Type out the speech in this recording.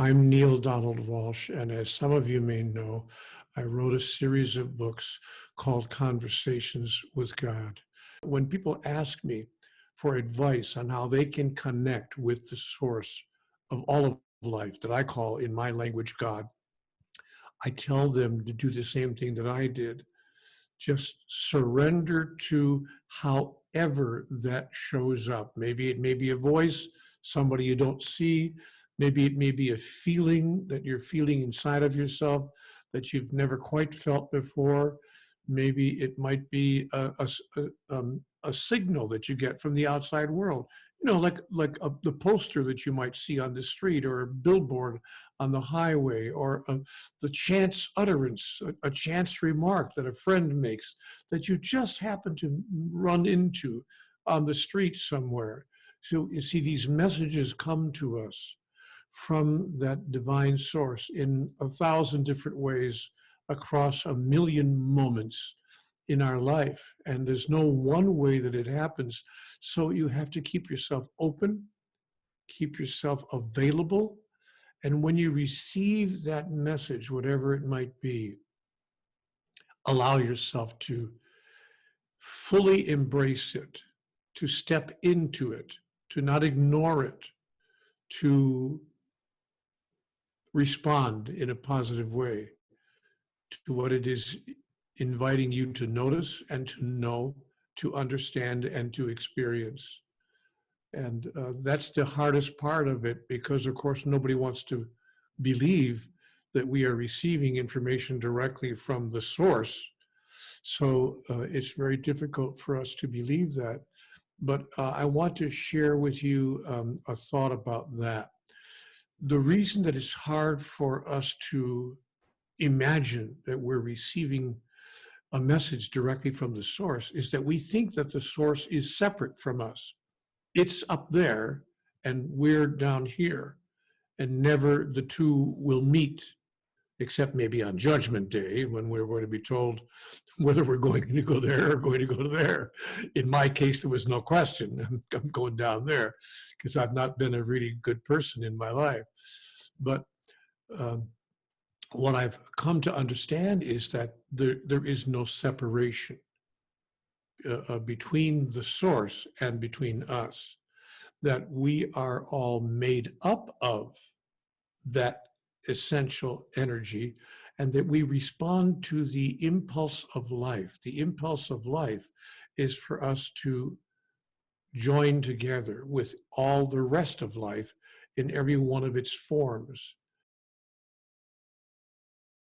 I'm Neil Donald Walsh, and as some of you may know, I wrote a series of books called Conversations with God. When people ask me for advice on how they can connect with the source of all of life that I call in my language God, I tell them to do the same thing that I did. Just surrender to however that shows up. Maybe it may be a voice, somebody you don't see. Maybe it may be a feeling that you're feeling inside of yourself that you've never quite felt before. Maybe it might be a signal that you get from the outside world. You know, the poster that you might see on the street, or a billboard on the highway, or the chance utterance, a chance remark that a friend makes that you just happen to run into on the street somewhere. So you see, these messages come to us from that divine source in 1,000 different ways across 1,000,000 moments in our life. And there's no one way that it happens. So you have to keep yourself open, keep yourself available. And when you receive that message, whatever it might be, allow yourself to fully embrace it, to step into it, to not ignore it, to respond in a positive way to what it is inviting you to notice and to know, to understand and to experience. And that's the hardest part of it, because of course nobody wants to believe that we are receiving information directly from the source. So it's very difficult for us to believe that. But I want to share with you a thought about that. The reason that it's hard for us to imagine that we're receiving a message directly from the source is that we think that the source is separate from us. It's up there and we're down here, and never the two will meet, except maybe on Judgment Day, when we're going to be told whether we're going to go there or going to go to there. In my case, there was no question. I'm going down there because I've not been a really good person in my life. But what I've come to understand is that there is no separation between the source and between us, that we are all made up of that essential energy, and that we respond to the impulse of life. The impulse of life is for us to join together with all the rest of life in every one of its forms.